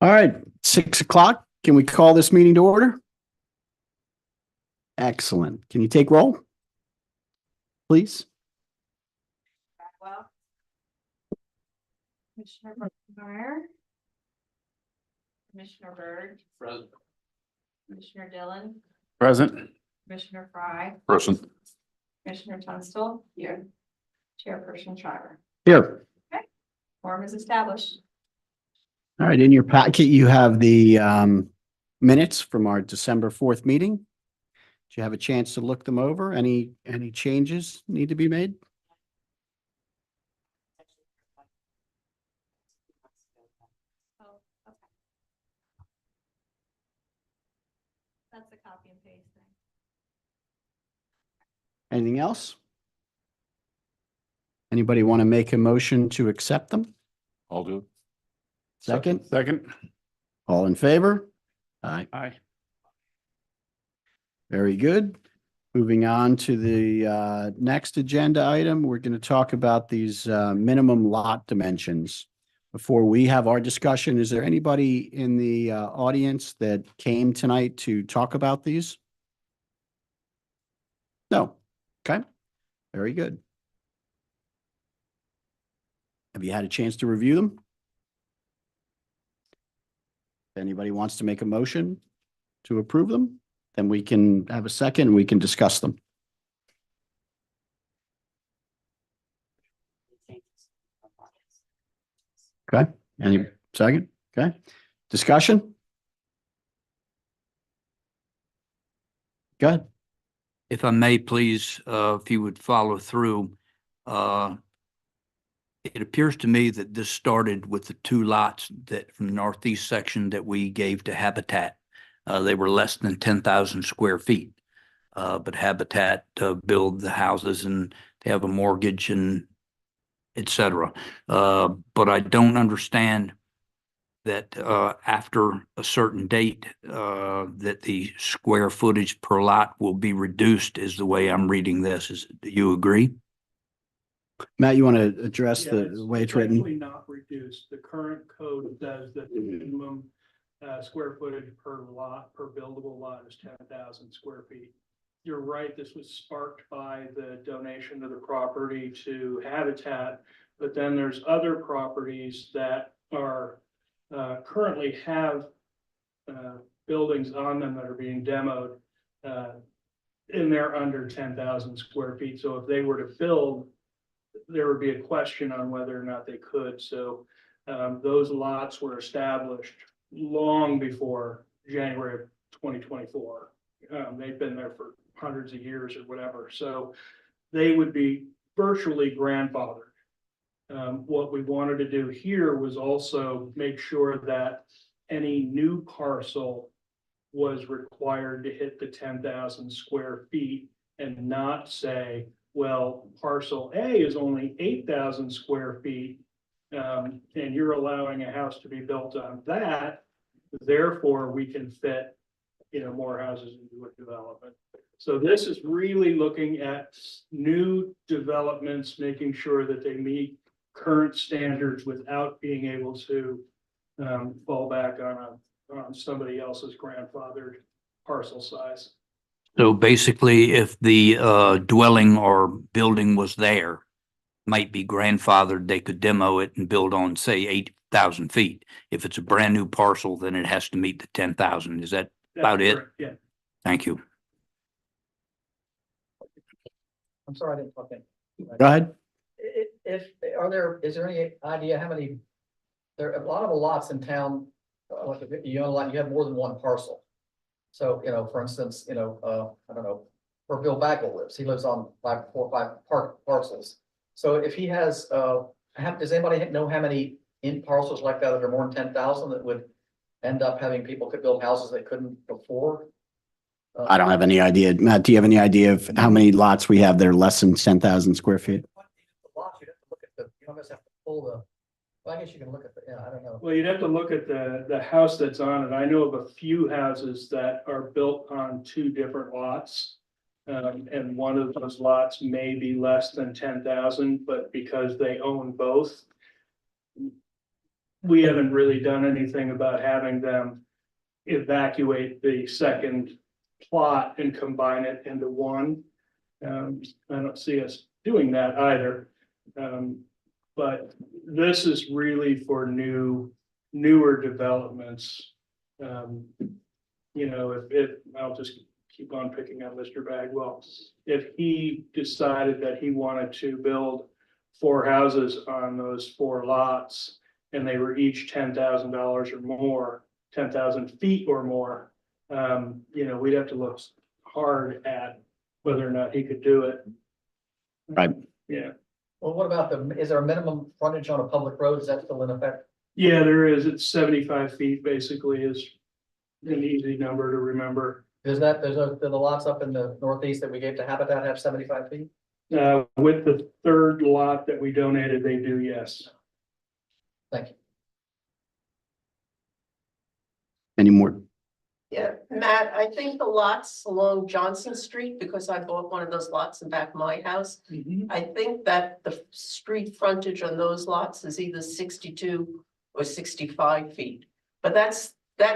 All right, 6 o'clock. Can we call this meeting to order? Excellent. Can you take roll, please? Well, Commissioner Meyer, Commissioner Byrd, Present. Commissioner Dillon, Present. Commissioner Fry, Present. Commissioner Tunstall, here. Chairperson Shriver. Here. Quorum is established. All right, in your packet, you have the minutes from our December 4th meeting. Did you have a chance to look them over? Any changes need to be made? Oh, okay. That's a copy and paste thing. Anything else? Anybody want to make a motion to accept them? I'll do. Second? Second. All in favor? Aye. Aye. Very good. Moving on to the next agenda item, we're going to talk about these minimum lot dimensions. Before we have our discussion, is there anybody in the audience that came tonight to talk about these? No. Okay. Very good. Have you had a chance to review them? If anybody wants to make a motion to approve them, then we can have a second and we can discuss them. Okay, any second? Okay, discussion? Go ahead. If I may, please, if you would follow through. It appears to me that this started with the two lots that from the northeast section that we gave to Habitat. They were less than 10,000 square feet. But Habitat build the houses and they have a mortgage and et cetera. But I don't understand that after a certain date that the square footage per lot will be reduced is the way I'm reading this. Do you agree? Matt, you want to address Yeah, the way it's written? actually not reduced. The current code says that the minimum square footage per lot, per buildable lot is 10,000 square feet. You're right, this was sparked by the donation of the property to Habitat, but then there's other properties that are currently have buildings on them that are being demoed and they're under 10,000 square feet. So if they were to build, there would be a question on whether or not they could. So those lots were established long before January of 2024. They've been there for hundreds of years or whatever. So they would be virtually grandfathered. What we wanted to do here was also make sure that any new parcel was required to hit the 10,000 square feet and not say, well, parcel A is only 8,000 square feet, and you're allowing a house to be built on that. Therefore, we can fit, more houses into a development. So this is really looking at new developments, making sure that they meet current standards without being able to fall back on somebody else's grandfathered parcel size. So basically, if the dwelling or building was there, might be grandfathered, they could demo it and build on, say, 8,000 feet. If it's a brand new parcel, then it has to meet the 10,000. Is that about it? Correct, yeah. Thank you. I'm sorry, I didn't talk in. Go ahead. Is there any idea how many, there are a lot of lots in town, like if you own a lot, you have more than one parcel. So, for instance, I don't know, where Bill Bagwell lives, he lives on 4 or 5 parcels. So if he has, does anybody know how many in parcels like that are more than 10,000 that would end up having people could build houses they couldn't before? I don't have any idea. Matt, do you have any idea of how many lots we have that are less than 10,000 square feet? Lots, you'd have to look at you almost have to pull the, well, I guess you can look at I don't know. Well, you'd have to look at the house that's on it. I know of a few houses that are built on 2 different lots. And one of those lots may be less than 10,000, but because they own both, we haven't really done anything about having them evacuate the second plot and combine it into one. I don't see us doing that either. But this is really for newer developments. I'll just keep on picking on Mr. Bagwell. If he decided that he wanted to build 4 houses on those 4 lots, and they were each $10,000 or more, 10,000 feet or more, we'd have to look hard at whether or not he could do it. Right. Yeah. Well, what about is there a minimum frontage on a public road? Is that still in effect? Yeah, there is. It's 75 feet basically is an easy number to remember. Does the lots up in the northeast that we gave to Habitat have 75 feet? With the third lot that we donated, they do, yes. Thank you. Any more? Yeah, Matt, I think the lots along Johnson Street, because I bought one of those lots in back of my house. I think that the street frontage on those lots is either 62 or 65 feet. But that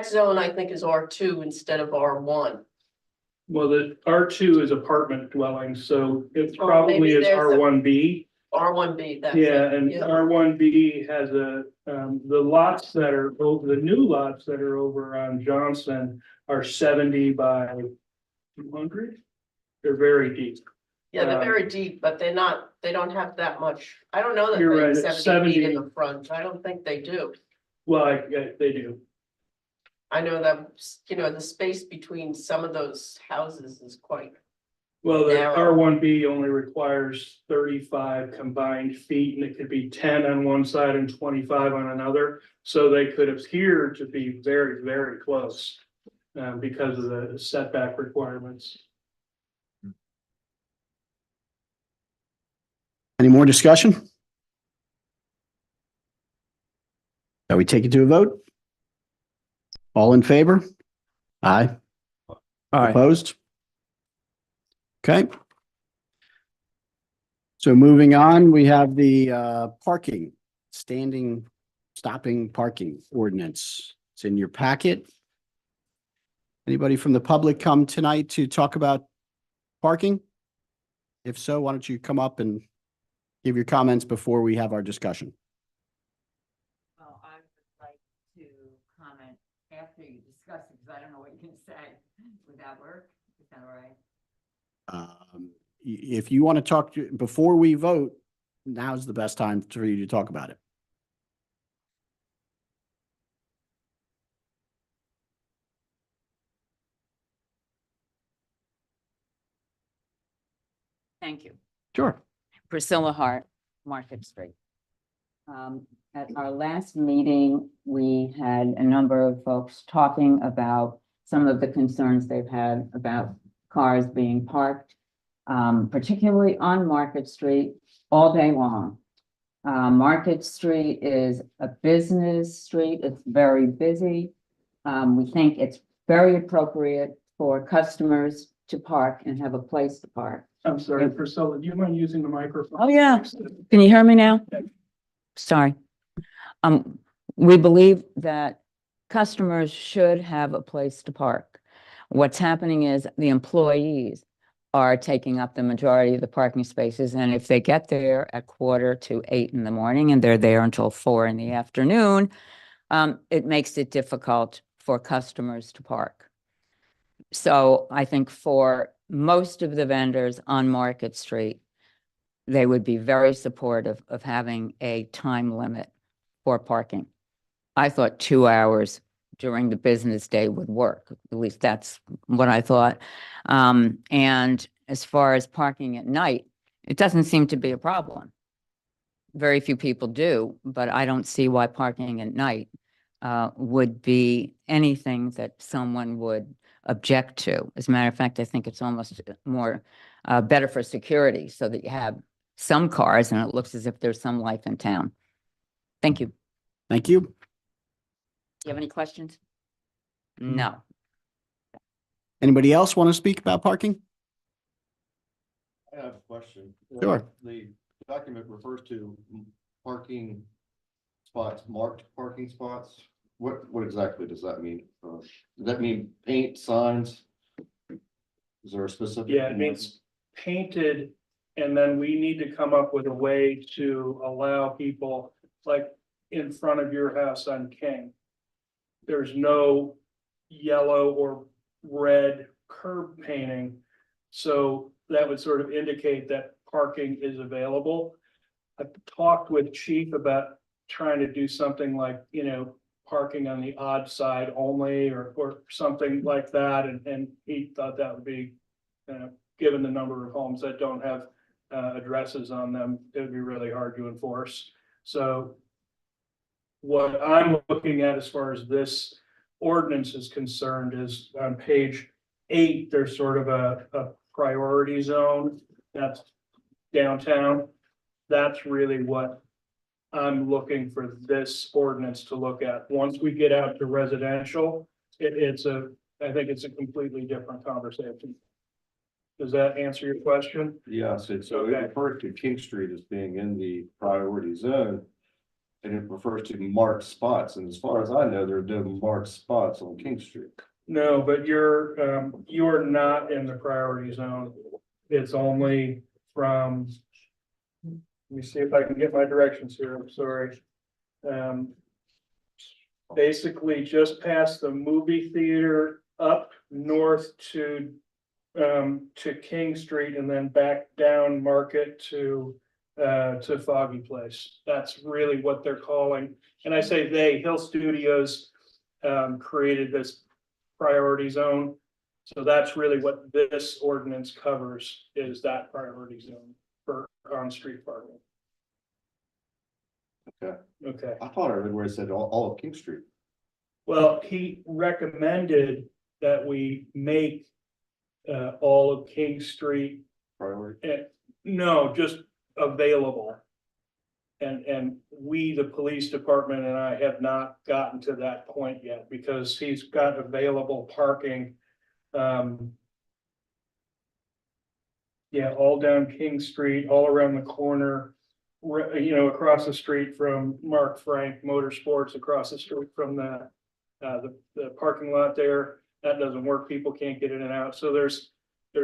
zone, I think, is R2 instead of R1. Well, the R2 is apartment dwellings, so it Oh, probably maybe is there's a- R1B. R1B, that's Yeah, it. and R1B has the lots that are over, the new lots that are over on Johnson are 70 by 200. They're very deep. Yeah, they're very deep, but they don't have that much. I don't know that You're they right, have it's 70 feet 70. in the front. I don't think they do. Well, they do. I know that, the space between some of those houses is quite. Well, the Narrow. R1B only requires 35 combined feet, and it could be 10 on one side and 25 on another. So they could appear to be very, very close because of the setback requirements. Any more discussion? Shall we take it to a vote? All in favor? Aye. Opposed? Okay. So moving on, we have the stopping parking ordinance. It's in your packet. Anybody from the public come tonight to talk about parking? If so, why don't you come up and give your comments before we have our discussion? Well, I would like to comment after you discuss it, because I don't know what you can say. Would that work? Is that all right? If you want to talk before we vote, now's the best time for you to talk about it. Thank you. Sure. Priscilla Hart, Market Street. At our last meeting, we had a number of folks talking about some of the concerns they've had about cars being parked, particularly on Market Street all day long. Market Street is a business street. It's very busy. We think it's very appropriate for customers to park and have a place to park. I'm sorry, Priscilla, do you mind using the microphone? Oh, yeah. Can you hear me now? Sorry. We believe that customers should have a place to park. What's happening is the employees are taking up the majority of the parking spaces. And if they get there at 7:45 in the morning and they're there until 4 in the afternoon, it makes it difficult for customers to park. So I think for most of the vendors on Market Street, they would be very supportive of having a time limit for parking. I thought 2 hours during the business day would work. At least that's what I thought. And as far as parking at night, it doesn't seem to be a problem. Very few people do, but I don't see why parking at night would be anything that someone would object to. As a matter of fact, I think it's almost more better for security so that you have some cars and it looks as if there's some life in town. Thank you. Thank you. Do you have any questions? No. Anybody else want to speak about parking? I have a question. Sure. The document refers to parking spots, marked parking spots. What exactly does that mean? Does that mean paint signs? Is there a specific? Yeah, it means painted, and then we need to come up with a way to allow people, like in front of your house on King. There's no yellow or red curb painting. So that would sort of indicate that parking is available. I've talked with Chief about trying to do something like, parking on the odd side only or something like that. And he thought that would be, given the number of homes that don't have addresses on them, it would be really hard to enforce. So what I'm looking at as far as this ordinance is concerned is on page 8, there's sort of a priority zone that's downtown. That's really what I'm looking for this ordinance to look at. Once we get out to residential, I think it's a completely different conversation. Does that answer your question? Yes, so Okay. it refers to King Street as being in the priority zone. And it refers to marked spots. And as far as I know, there are no marked spots on King Street. No, but you're not in the priority zone. It's only from. Let me see if I can get my directions here. I'm sorry. Basically just past the movie theater up north to King Street and then back down Market to Foggy Place. That's really what they're calling. And I say they, Hill Studios created this priority zone. So that's really what this ordinance covers, is that priority zone for on-street parking. Okay. Okay. I thought I read where it said all of King Street. Well, he recommended that we make all of King Street, Priority. no, just available. And we, the police department, and I have not gotten to that point yet because he's got available parking. Yeah, all down King Street, all around the corner, across the street from Mark Frank Motorsports, across the street from the parking lot there. That doesn't work. People can't get in and out. So there's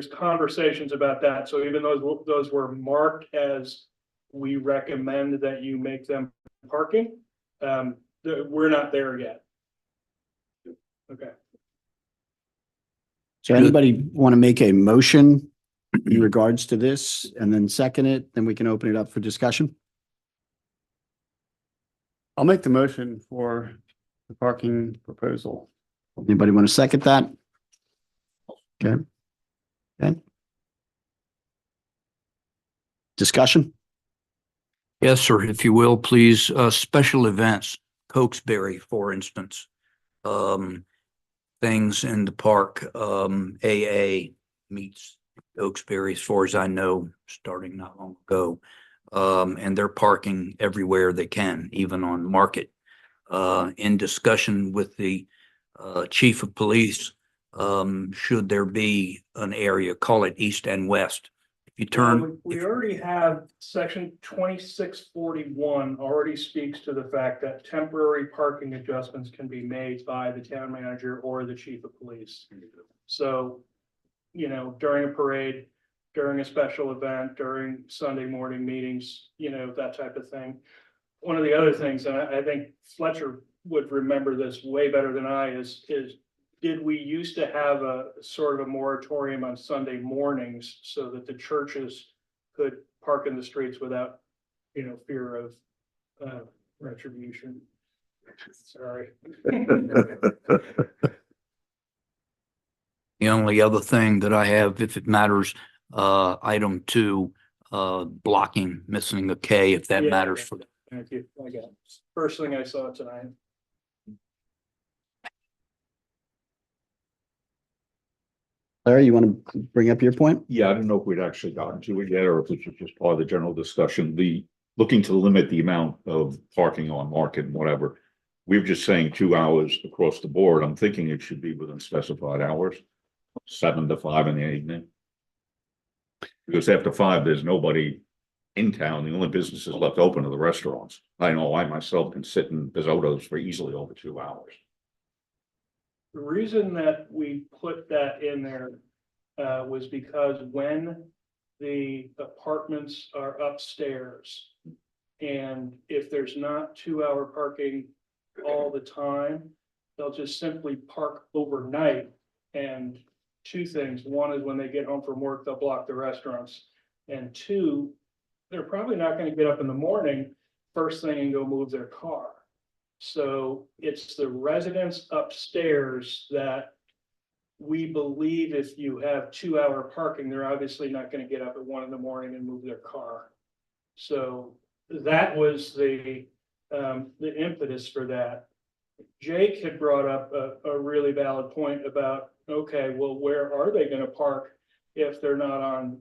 conversations about that. So even though those were marked as we recommend that you make them parking, we're not there yet. Okay. So anybody want to make a motion in regards to this and then second it, then we can open it up for discussion? I'll make the motion for the parking proposal. Anybody want to second that? Okay. Okay. Discussion? Yes, sir, if you will, please. Special events, Cokesbury, for instance. Things in the park, AA meets Cokesbury, as far as I know, starting not long ago. And they're parking everywhere they can, even on Market. In discussion with the chief of police, should there be an area, call it east and west. If you turn. We already have section 2641 already speaks to the fact that temporary parking adjustments can be made by the town manager or the chief of police. So, during a parade, during a special event, during Sunday morning meetings, that type of thing. One of the other things, and I think Fletcher would remember this way better than I, is did we used to have a sort of a moratorium on Sunday mornings so that the churches could park in the streets without, fear of retribution? Sorry. The only other thing that I have, if it matters, item 2, blocking, missing a K, if that Yeah, matters yeah. for. Thank you. I got it. First thing I saw tonight. Larry, you want to bring up your point? Yeah, I don't know if we'd actually gotten to it yet, or if it's just part of the general discussion, looking to limit the amount of parking on Market and whatever. We're just saying 2 hours across the board. I'm thinking it should be within specified hours, 7 to 5 in the evening. Because after 5, there's nobody in town. The only businesses left open are the restaurants. I know I myself can sit in Bizotto's for easily over 2 hours. The reason that we put that in there was because when the apartments are upstairs, and if there's not 2-hour parking all the time, they'll just simply park overnight. And two things: one is when they get home from work, they'll block the restaurants, and two, they're probably not going to get up in the morning first thing and go move their car. So it's the residents upstairs that we believe if you have 2-hour parking, they're obviously not going to get up at 1 a.m. and move their car. So that was the impetus for that. Jake had brought up a really valid point about, okay, well, where are they going to park if they're not on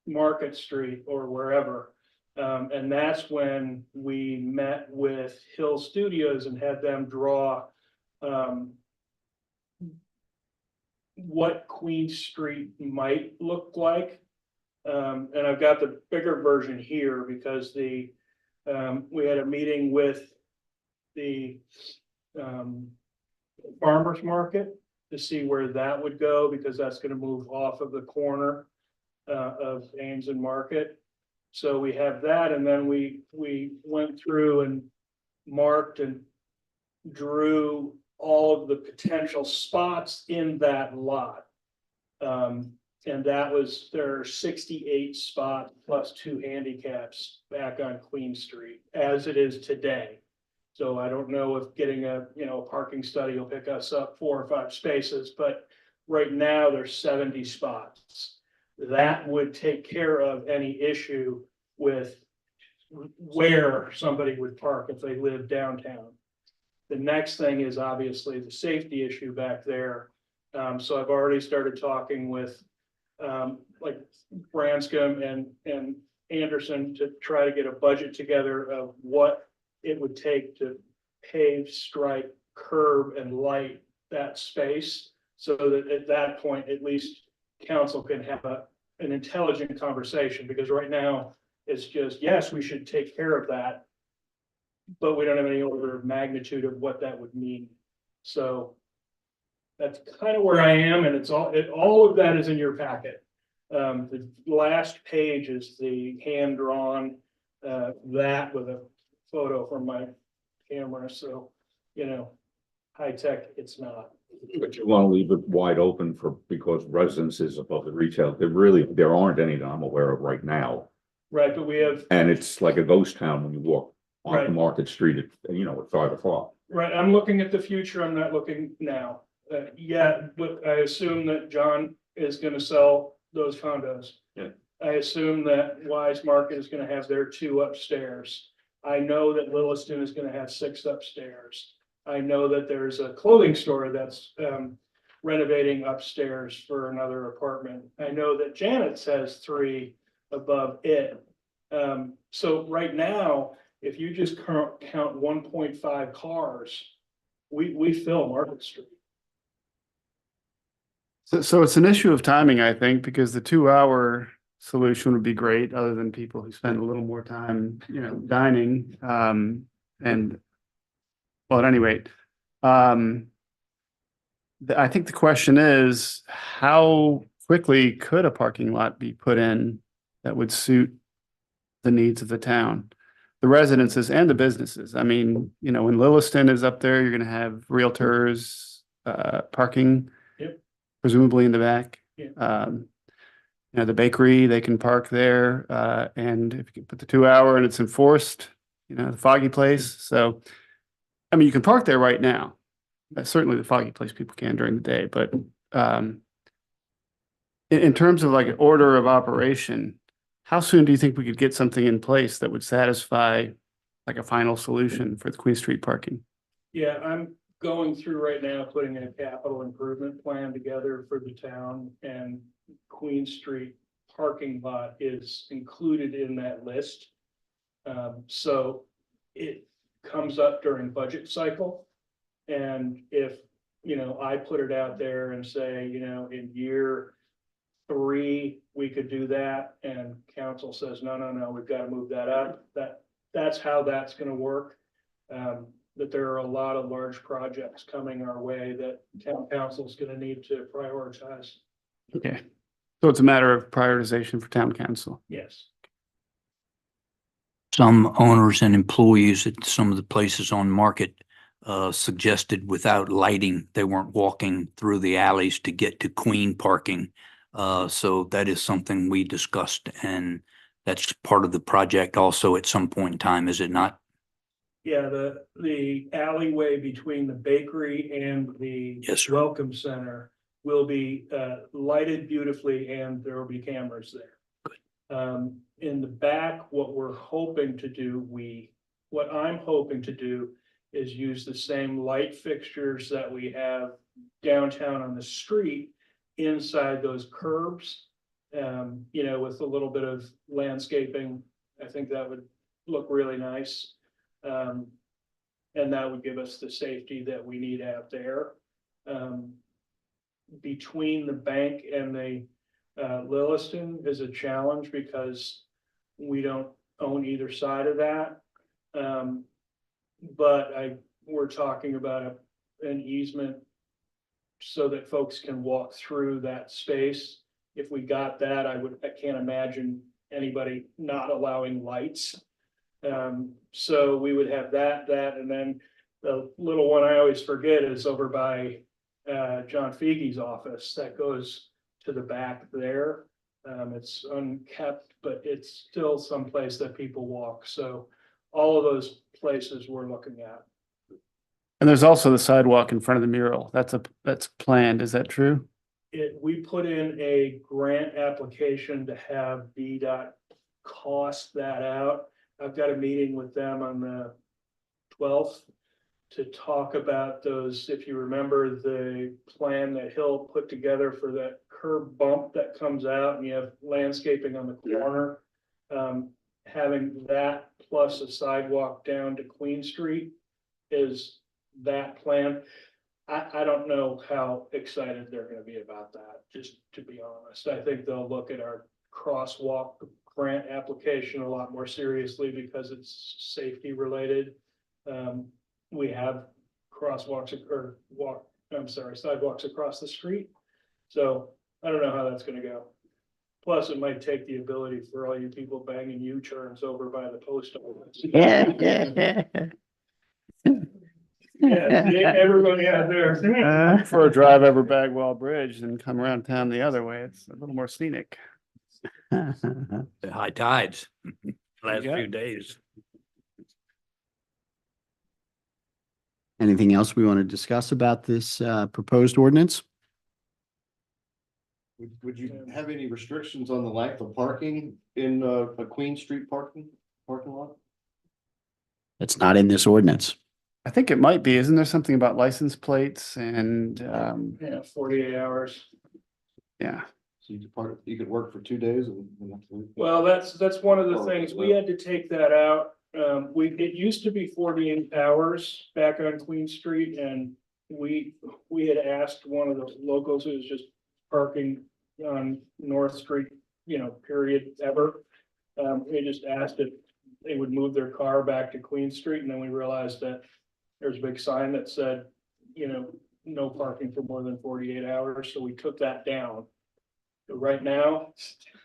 Market Street or wherever? And that's when we met with Hill Studios and had them draw what Queen Street might look like. And I've got the bigger version here because we had a meeting with the farmers market to see where that would go, because that's going to move off of the corner of Ames and Market. So we have that, and then we went through and marked and drew all of the potential spots in that lot. And that was, there are 68 spots plus 2 handicaps back on Queen Street as it is today. So I don't know if getting a parking study will pick us up 4 or 5 spaces, but right now there's 70 spots. That would take care of any issue with where somebody would park if they live downtown. The next thing is obviously the safety issue back there. So I've already started talking with like Branscombe and Anderson to try to get a budget together of what it would take to pave, stripe, curb, and light that space, so that at that point, at least council can have an intelligent conversation, because right now it's just, yes, we should take care of that, but we don't have any order of magnitude of what that would mean. So that's kind of where I am, and all of that is in your packet. The last page is the hand-drawn that with a photo from my camera. So, high tech, it's not. But you want to leave it wide open because residences above the retail, there aren't any that I'm aware of right now. Right, but we have. And it's like a ghost town when you walk onto Right. Market Street at 5 o'clock. Right, I'm looking at the future, I'm not looking now. Yeah, but I assume that John is gonna sell those condos. Yeah. I assume that Wise Market is gonna have their 2 upstairs. I know that Williston is gonna have 6 upstairs. I know that there's a clothing store that's renovating upstairs for another apartment. I know that Janet's has 3 above it. So right now, if you just count 1.5 cars, we fill Market Street. So it's an issue of timing, I think, because the 2-hour solution would be great, other than people who spend a little more time, dining. Well, at any rate, I think the question is, how quickly could a parking lot be put in that would suit the needs of the town, the residences and the businesses? I mean, when Williston is up there, you're going to have realtors, parking. Yep. Presumably in the back. Yeah. The bakery, they can park there, and if you can put the 2-hour and it's enforced, the Foggy Place. So, I mean, you can park there right now. Certainly the Foggy Place people can during the day, but in terms of like an order of operation, how soon do you think we could get something in place that would satisfy like a final solution for the Queen Street parking? Yeah, I'm going through right now, putting a capital improvement plan together for the town, and Queen Street parking lot is included in that list. So it comes up during budget cycle. And if, I put it out there and say, in year 3, we could do that, and council says, no, we've got to move that up. That's how that's gonna work. That there are a lot of large projects coming our way that town council's gonna need to prioritize. Okay. So it's a matter of prioritization for town council. Yes. Some owners and employees at some of the places on Market suggested without lighting, they weren't walking through the alleys to get to Queen parking. So that is something we discussed, and that's part of the project also at some point in time, is it not? Yeah, the alleyway between the bakery and the Yes, sir. Welcome Center will be lighted beautifully, and there will be cameras there. Good. In the back, what I'm hoping to do is use the same light fixtures that we have downtown on the street inside those curbs. With a little bit of landscaping, I think that would look really nice. And that would give us the safety that we need out there. Between the bank and the Lilliston is a challenge because we don't own either side of that. But we're talking about an easement so that folks can walk through that space. If we got that, I can't imagine anybody not allowing lights. So we would have that, and then the little one I always forget is over by John Fege's office that goes to the back there. It's unkept, but it's still someplace that people walk. So all of those places we're looking at. And there's also the sidewalk in front of the mural. That's planned. Is that true? We put in a grant application to have VDOT cost that out. I've got a meeting with them on the 12th to talk about those. If you remember the plan that Hill put together for that curb bump that comes out, and you have landscaping on the corner, having that plus a sidewalk down to Queen Street is that plan. I don't know how excited they're going to be about that, just to be honest. I think they'll look at our crosswalk grant application a lot more seriously because it's safety related. We have sidewalks across the street. So I don't know how that's gonna go. Plus, it might take the ability for all you people banging U-turns over by the post office. Yeah, everybody out there. For a drive over Bagwell Bridge and come around town the other way, it's a little more scenic. The high tides, last Yeah. few days. Anything else we want to discuss about this proposed ordinance? Would you have any restrictions on the length of parking in a Queen Street parking lot? It's not in this ordinance. I think it might be. Isn't there something about license plates and, Yeah, 48 hours. yeah. So you could work for 2 days and. Well, that's one of the things. We had to take that out. It used to be 48 hours back on Queen Street, and we had asked one of the locals who was just parking on North Street, period ever. We just asked if they would move their car back to Queen Street, and then we realized that there's a big sign that said, no parking for more than 48 hours, so we took that down. But right now,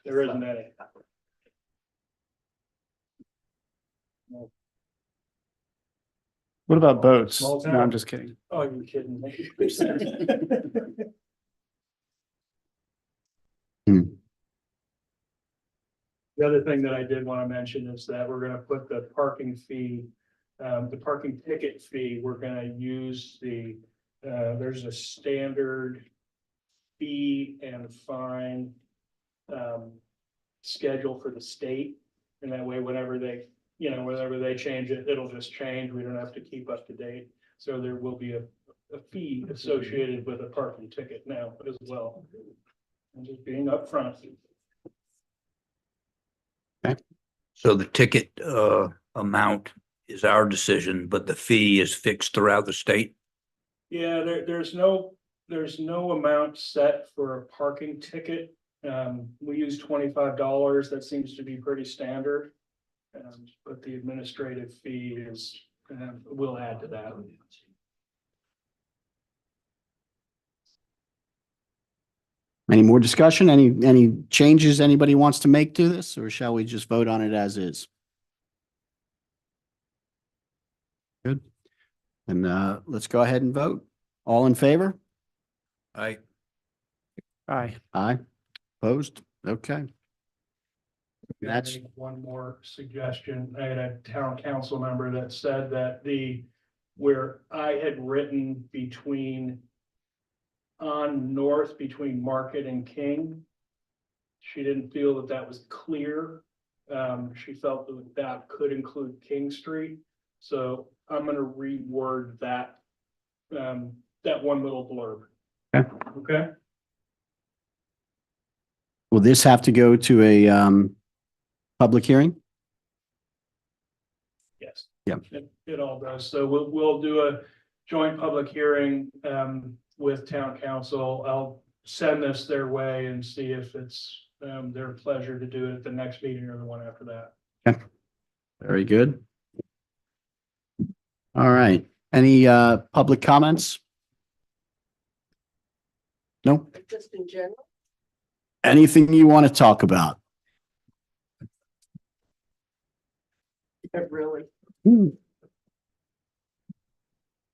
there isn't any. What about boats? Small No, I'm town. just kidding. Oh, you're kidding me. The other thing that I did want to mention is that we're gonna put the parking fee, the parking ticket fee, we're gonna use there's a standard fee and fine schedule for the state. And that way, whenever they change it, it'll just change. We don't have to keep up to date. So there will be a fee associated with a parking ticket now as well. And just being upfront. So the ticket amount is our decision, but the fee is fixed throughout the state. Yeah, there's no amount set for a parking ticket. We use $25. That seems to be pretty standard. But the administrative fee is, we'll add to that. Any more discussion? Any changes anybody wants to make to this, or shall we just vote on it as is? Good. And let's go ahead and vote. All in favor? I, Aye. Aye. Opposed? Okay. Can I That's- make one more suggestion. I had a town council member that said that where I had written on north between Market and King, she didn't feel that that was clear. She felt that could include King Street. So I'm gonna reword that, that one little blurb. Okay. Okay? Will this have to go to a public hearing? Yes. Yeah. It all does. So we'll do a joint public hearing with town council. I'll send this their way and see if it's their pleasure to do it at the next meeting or the one after that. Very good. All right. Any public comments? No? Just in general. Anything you want to talk about? Really.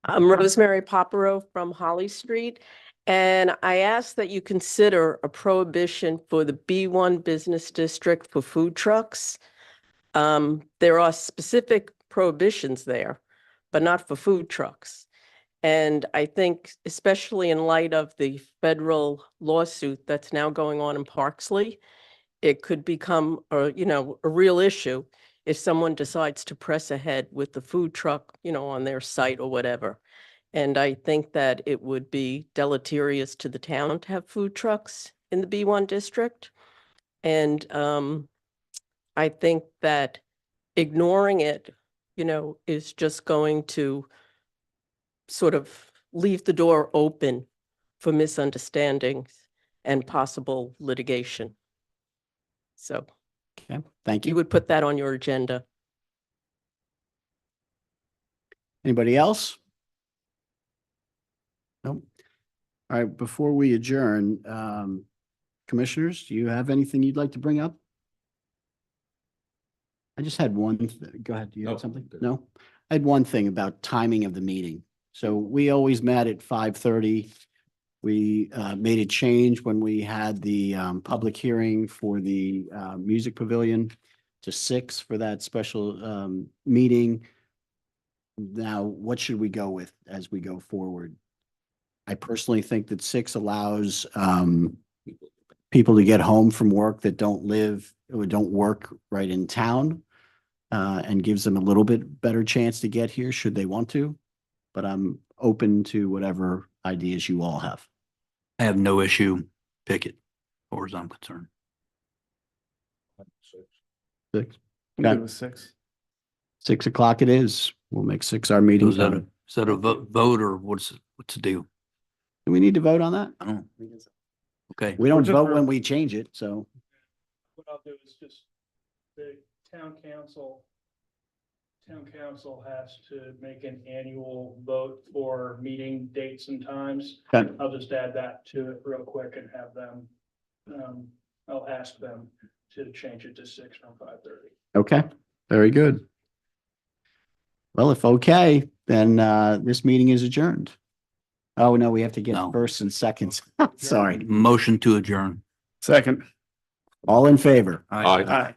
I'm Rosemary Popero from Holly Street, and I ask that you consider a prohibition for the B1 business district for food trucks. There are specific prohibitions there, but not for food trucks. And I think especially in light of the federal lawsuit that's now going on in Parksley, it could become a real issue if someone decides to press ahead with the food truck, on their site or whatever. And I think that it would be deleterious to the town to have food trucks in the B1 district. And I think that ignoring it, is just going to sort of leave the door open for misunderstandings and possible litigation. So Okay, thank you you. would put that on your agenda. Anybody else? Nope. All right, before we adjourn, commissioners, do you have anything you'd like to bring up? I just had one, go ahead, do you have No, something? good. No? I had one thing about timing of the meeting. So we always met at 5:30. We made a change when we had the public hearing for the music pavilion to 6 for that special meeting. Now, what should we go with as we go forward? I personally think that 6 allows people to get home from work that don't live or don't work right in town and gives them a little bit better chance to get here should they want to. But I'm open to whatever ideas you all have. I have no issue. Pick it, as far as I'm concerned. 6. I'm good with 6. 6 o'clock it is. We'll make 6 our meeting Is that time. a vote or what's the deal? Do we need to vote on that? I don't. Okay. We don't just vote for- when we change it, so. What I'll do is just, the town council has to make an annual vote for meeting dates and times. Okay. I'll just add that to it real quick and have them, I'll ask them to change it to 6 from 5:30. Okay, very good. Well, if okay, then this meeting is adjourned. Oh, no, we have to get No. firsts and seconds. Sorry. Motion to adjourn. Second. All in favor? Aye. Aye.